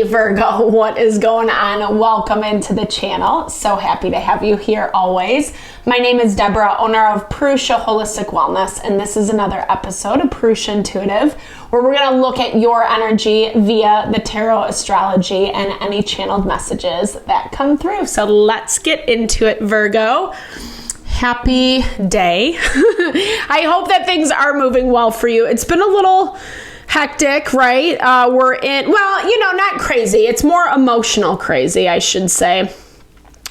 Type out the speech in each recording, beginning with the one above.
Hey Virgo, what is going on? Welcome into the channel. So happy to have you here always. My name is Deborah, owner of Purusha Holistic Wellness, and this is another episode of Purusha Intuitive, where we're going to look at your energy via the tarot, astrology, and any channeled messages that come through. So let's get into it, Virgo. Happy day. I hope that things are moving well for you. It's been a little hectic, right? We're in, well, not crazy. It's more emotional crazy, I should say.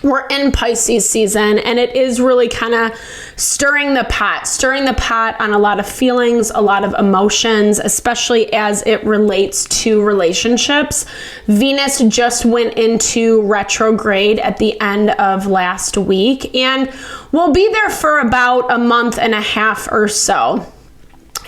We're in Pisces season, and it is really kind of stirring the pot on a lot of feelings, a lot of emotions, especially as it relates to relationships. Venus just went into retrograde at the end of last week, and we'll be there for about a month and a half or so.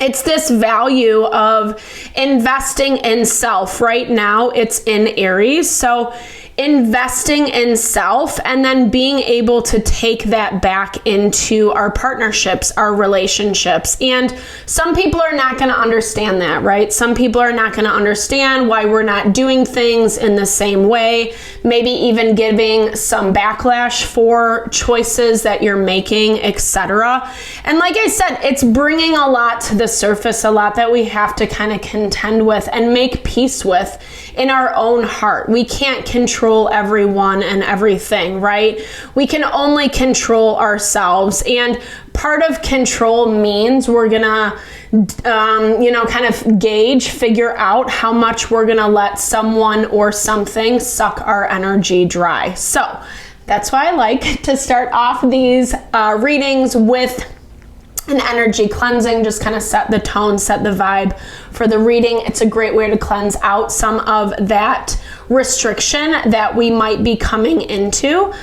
It's this value of investing in self. Right now, it's in Aries. So investing in self and then being able to take that back into our partnerships, our relationships. And some people are not going to understand that, right? Some people are not going to understand why we're not doing things in the same way, maybe even giving some backlash for choices that you're making, etc. And like I said, it's bringing a lot to the surface, a lot that we have to kind of contend with and make peace with in our own heart. We can't control everyone and everything, right? We can only control ourselves. And part of control means we're gonna, kind of figure out how much we're gonna let someone or something suck our energy dry. So that's why I like to start off these readings with an energy cleansing, just kind of set the tone, set the vibe for the reading. It's a great way to cleanse out some of that restriction that we might be coming into.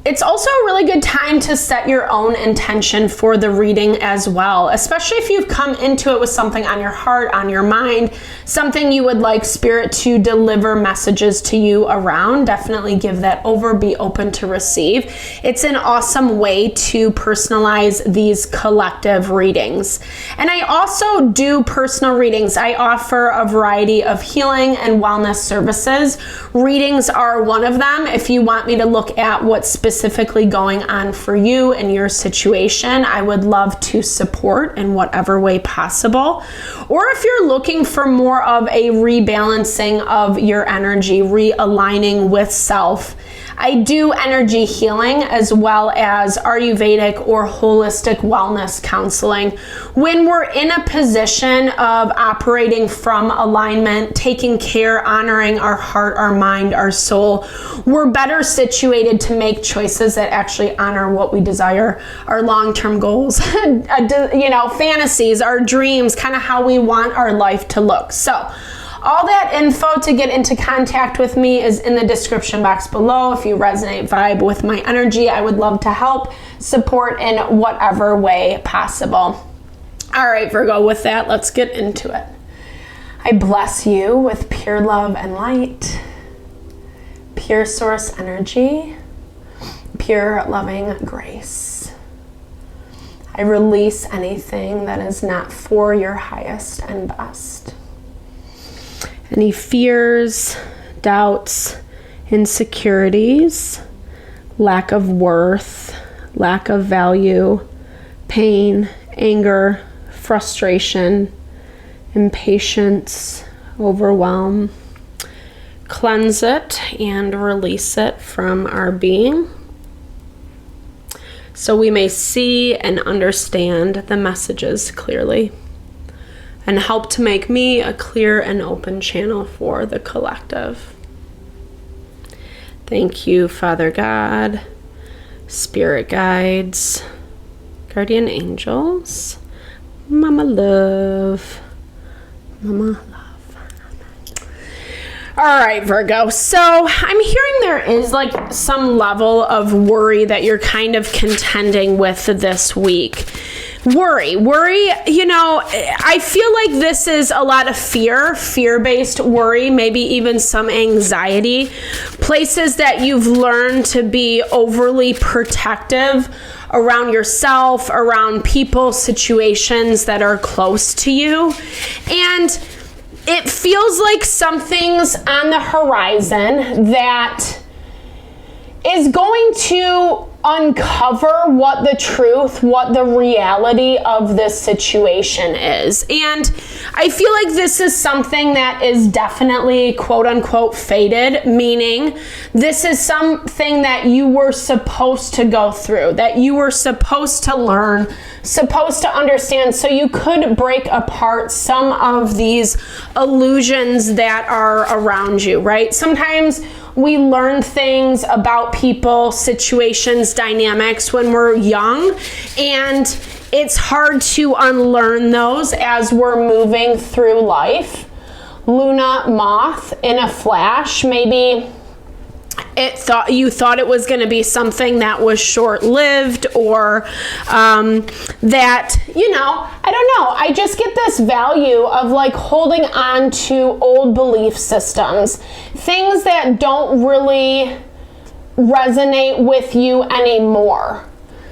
It's also a really good time to set your own intention for the reading as well, especially if you've come into it with something on your heart, on your mind, something you would like Spirit to deliver messages to you around. Definitely give that over, be open to receive. It's an awesome way to personalize these collective readings. And I also do personal readings. I offer a variety of healing and wellness services. Readings are one of them. If you want me to look at what's specifically going on for you and your situation, I would love to support in whatever way possible. Or if you're looking for more of a rebalancing of your energy, realigning with self, I do energy healing as well as Ayurvedic or holistic wellness counseling. When we're in a position of operating from alignment, taking care, honoring our heart, our mind, our soul, we're better situated to make choices that actually honor what we desire, our long-term goals, fantasies, our dreams, kind of how we want our life to look. So all that info to get into contact with me is in the description box below. If you resonate, vibe with my energy, I would love to help, support in whatever way possible. All right, Virgo, with that, let's get into it. I bless you with pure love and light, pure source energy, pure loving grace. I release anything that is not for your highest and best. Any fears, doubts, insecurities, lack of worth, lack of value, pain, anger, frustration, impatience, overwhelm. Cleanse it and release it from our being so we may see and understand the messages clearly, and help to make me a clear and open channel for the collective. Thank you, Father God, Spirit guides, guardian angels, Mama Love, Mama Love. All right, Virgo. So I'm hearing there is like some level of worry that you're kind of contending with this week. Worry, I feel like this is a lot of fear-based worry, maybe even some anxiety, places that you've learned to be overly protective around yourself, around people, situations that are close to you. And it feels like something's on the horizon that is going to uncover what the truth, what the reality of this situation is. And I feel like this is something that is definitely quote unquote fated, meaning this is something that you were supposed to go through, that you were supposed to learn, supposed to understand, so you could break apart some of these illusions that are around you, right? Sometimes we learn things about people, situations, dynamics when we're young, and it's hard to unlearn those as we're moving through life. Luna moth in a flash, maybe you thought it was going to be something that was short-lived, or that, I don't know. I just get this value of like holding on to old belief systems, things that don't really resonate with you anymore,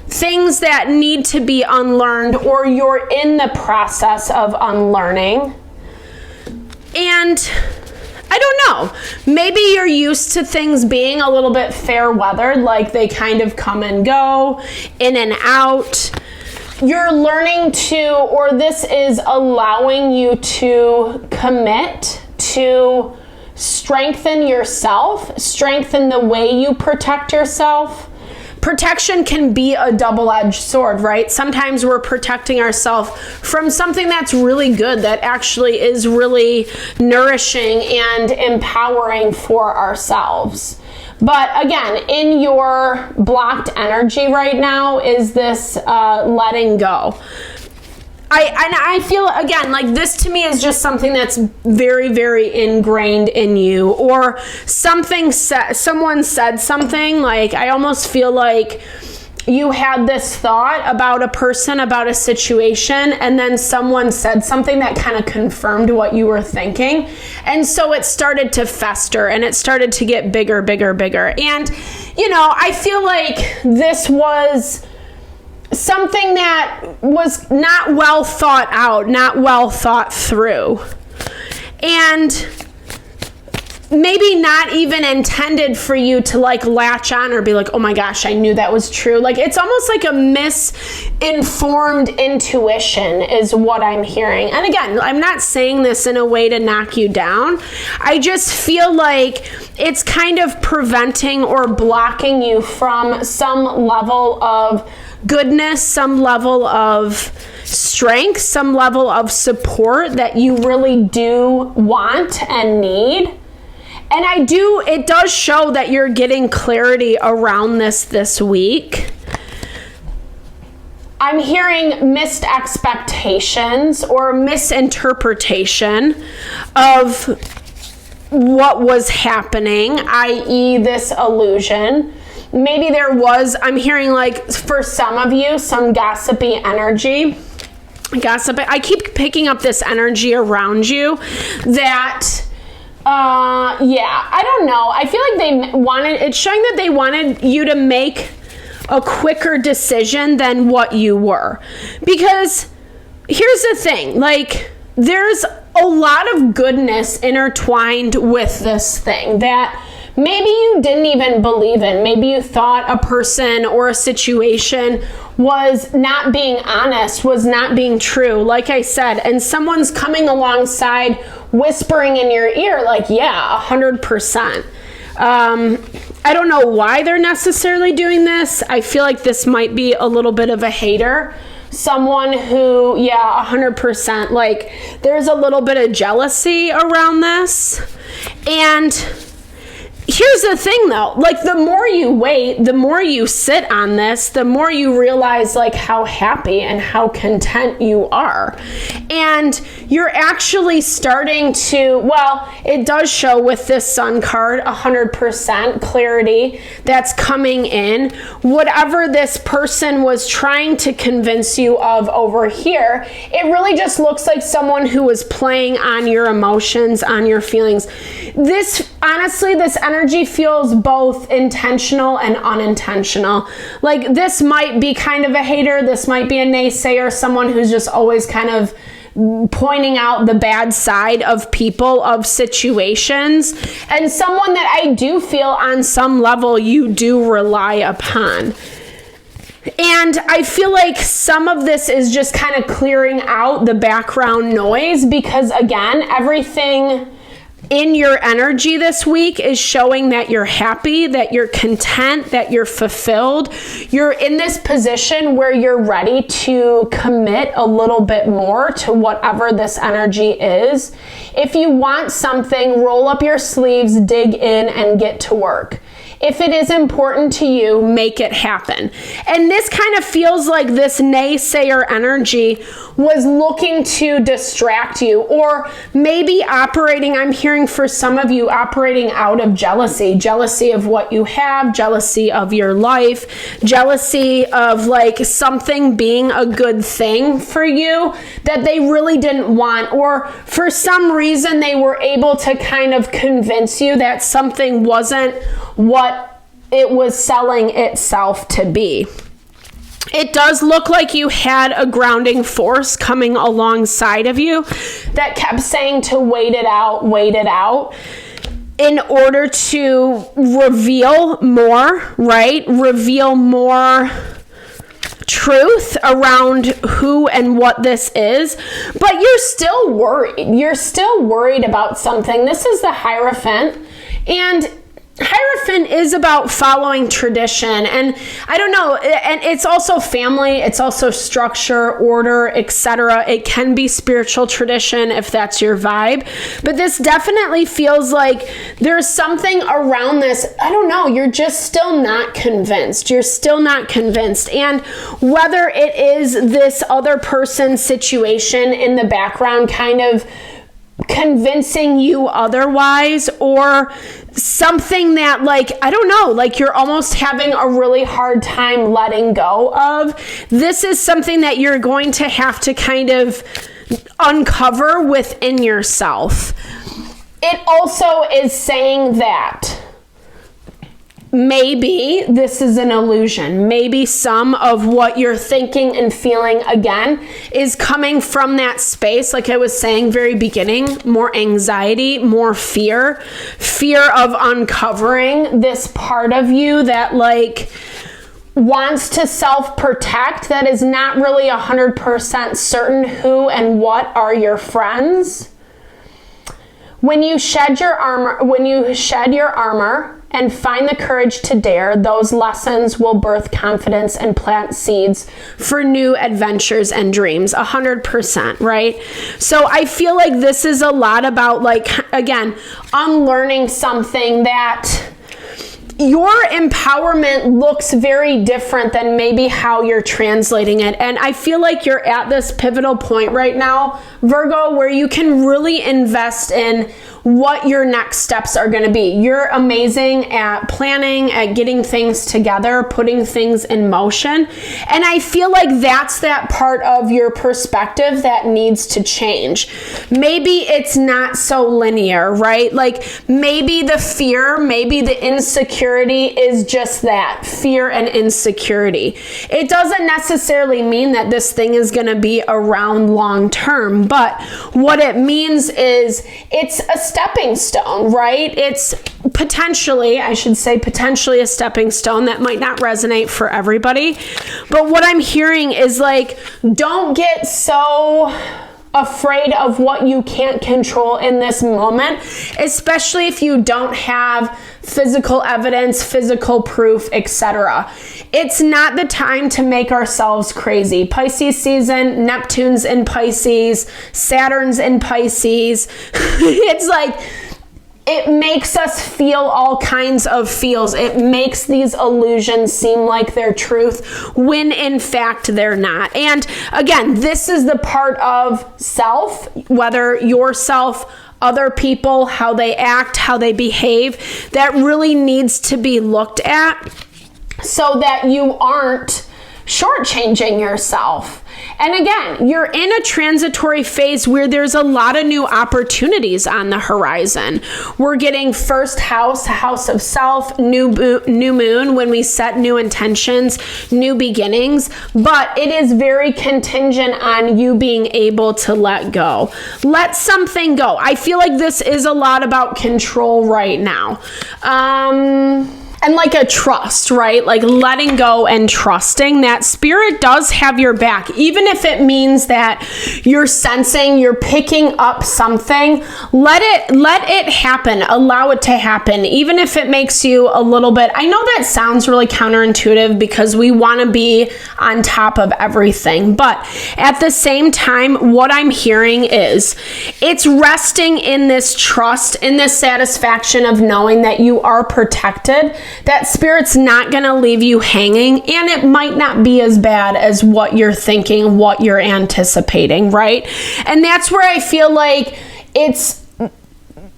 things that need to be unlearned, or you're in the process of unlearning. And I don't know, maybe you're used to things being a little bit fair weathered, like they kind of come and go, in and out. You're learning to, or this is allowing you to commit to strengthen yourself, strengthen the way you protect yourself. Protection can be a double-edged sword, right? Sometimes we're protecting ourselves from something that's really good, that actually is really nourishing and empowering for ourselves. But again, in your blocked energy right now is this letting go. I feel, again, like this to me is just something that's very, very ingrained in you, or someone said something, like I almost feel like you had this thought about a person, about a situation, and then someone said something that kind of confirmed what you were thinking. And so it started to fester and it started to get bigger, bigger, bigger. And, I feel like this was something that was not well thought out, not well thought through, and maybe not even intended for you to like latch on or be like, oh my gosh, I knew that was true. Like it's almost like a misinformed intuition is what I'm hearing. And again, I'm not saying this in a way to knock you down. I just feel like it's kind of preventing or blocking you from some level of goodness, some level of strength, some level of support that you really do want and need. And it does show that you're getting clarity around this week. I'm hearing missed expectations or misinterpretation of what was happening, i.e. this illusion. Maybe I'm hearing like for some of you, some gossipy energy. I keep picking up this energy around you that, I don't know. I feel like it's showing that they wanted you to make a quicker decision than what you were. Because here's the thing, like there's a lot of goodness intertwined with this thing that maybe you didn't even believe in. Maybe you thought a person or a situation was not being honest, was not being true, like I said, and someone's coming alongside whispering in your ear like, yeah, 100%. I don't know why they're necessarily doing this. I feel like this might be a little bit of a hater. Someone who, 100%, like there's a little bit of jealousy around this. And here's the thing though, like the more you wait, the more you sit on this, the more you realize like how happy and how content you are. And you're actually starting to, it does show with this Sun card, 100% clarity that's coming in. Whatever this person was trying to convince you of over here, it really just looks like someone who was playing on your emotions, on your feelings. This energy feels both intentional and unintentional. Like this might be kind of a hater, this might be a naysayer, someone who's just always kind of pointing out the bad side of people, of situations, and someone that I do feel on some level you do rely upon. And I feel like some of this is just kind of clearing out the background noise, because again, everything in your energy this week is showing that you're happy, that you're content, that you're fulfilled. You're in this position where you're ready to commit a little bit more to whatever this energy is. If you want something, roll up your sleeves, dig in, and get to work. If it is important to you, make it happen. And this kind of feels like this naysayer energy was looking to distract you, or maybe operating, I'm hearing for some of you, operating out of jealousy of what you have, jealousy of your life, jealousy of like something being a good thing for you that they really didn't want, or for some reason they were able to kind of convince you that something wasn't what it was selling itself to be. It does look like you had a grounding force coming alongside of you that kept saying to wait it out, in order to reveal more, right? Reveal more truth around who and what this is. But you're still worried. You're still worried about something. This is the Hierophant, and Hierophant is about following tradition, and I don't know, and it's also family, it's also structure, order, etc. It can be spiritual tradition if that's your vibe, but this definitely feels like there's something around this. I don't know, you're just still not convinced. You're still not convinced. And whether it is this other person's situation in the background kind of convincing you otherwise, or something that, like, I don't know, like you're almost having a really hard time letting go of. This is something that you're going to have to kind of uncover within yourself. It also is saying that maybe this is an illusion. Maybe some of what you're thinking and feeling, again, is coming from that space, like I was saying very beginning, more anxiety, more fear of uncovering this part of you that like wants to self-protect, that is not really 100% certain who and what are your friends. When you shed your armor, and find the courage to dare, those lessons will birth confidence and plant seeds for new adventures and dreams. 100%, right? So I feel like this is a lot about, like, again, unlearning something that your empowerment looks very different than maybe how you're translating it. And I feel like you're at this pivotal point right now, Virgo, where you can really invest in what your next steps are going to be. You're amazing at planning, at getting things together, putting things in motion. And I feel like that's that part of your perspective that needs to change. Maybe it's not so linear, right? Like maybe the fear, maybe the insecurity is just that, fear and insecurity. It doesn't necessarily mean that this thing is going to be around long term, but what it means is it's a stepping stone, right? It's potentially a stepping stone that might not resonate for everybody. But what I'm hearing is like, don't get so afraid of what you can't control in this moment, especially if you don't have physical evidence, physical proof, etc. It's not the time to make ourselves crazy. Pisces season, Neptune's in Pisces, Saturn's in Pisces. It's like, it makes us feel all kinds of feels. It makes these illusions seem like they're truth when in fact they're not. And again, this is the part of self, whether yourself, other people, how they act, how they behave, that really needs to be looked at so that you aren't shortchanging yourself. And again, you're in a transitory phase where there's a lot of new opportunities on the horizon. We're getting first house, house of self, new moon when we set new intentions, new beginnings, but it is very contingent on you being able to let go. Let something go. I feel like this is a lot about control right now. And like a trust, right? Like letting go and trusting that spirit does have your back. Even if it means that you're sensing, you're picking up something, let it happen. Allow it to happen. Even if it makes you a little bit, I know that sounds really counterintuitive because we want to be on top of everything. But at the same time, what I'm hearing is it's resting in this trust, in this satisfaction of knowing that you are protected, that spirit's not going to leave you hanging, and it might not be as bad as what you're thinking, what you're anticipating, right? And that's where I feel like it's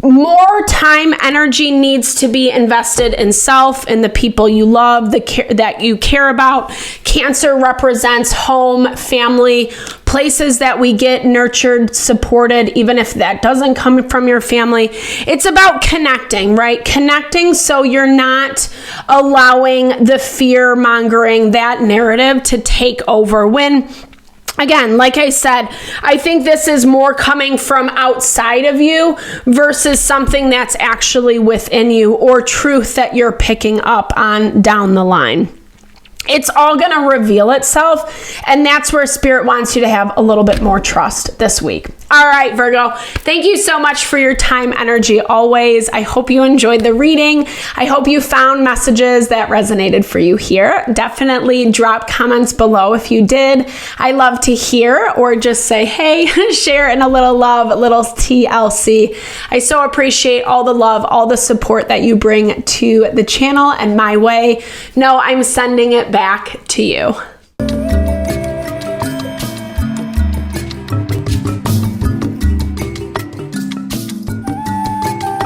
more time, energy needs to be invested in self, in the people you love, that you care about. Cancer represents home, family, places that we get nurtured, supported, even if that doesn't come from your family. It's about connecting, right? Connecting so you're not allowing the fear mongering, that narrative to take over. When again, like I said, I think this is more coming from outside of you versus something that's actually within you or truth that you're picking up on down the line. It's all going to reveal itself, and that's where spirit wants you to have a little bit more trust this week. All right, Virgo, thank you so much for your time, energy, always. I hope you enjoyed the reading. I hope you found messages that resonated for you here. Definitely drop comments below if you did. I love to hear, or just say, hey, share in a little love, a little TLC. I so appreciate all the love, all the support that you bring to the channel and my way. No, I'm sending it back to you.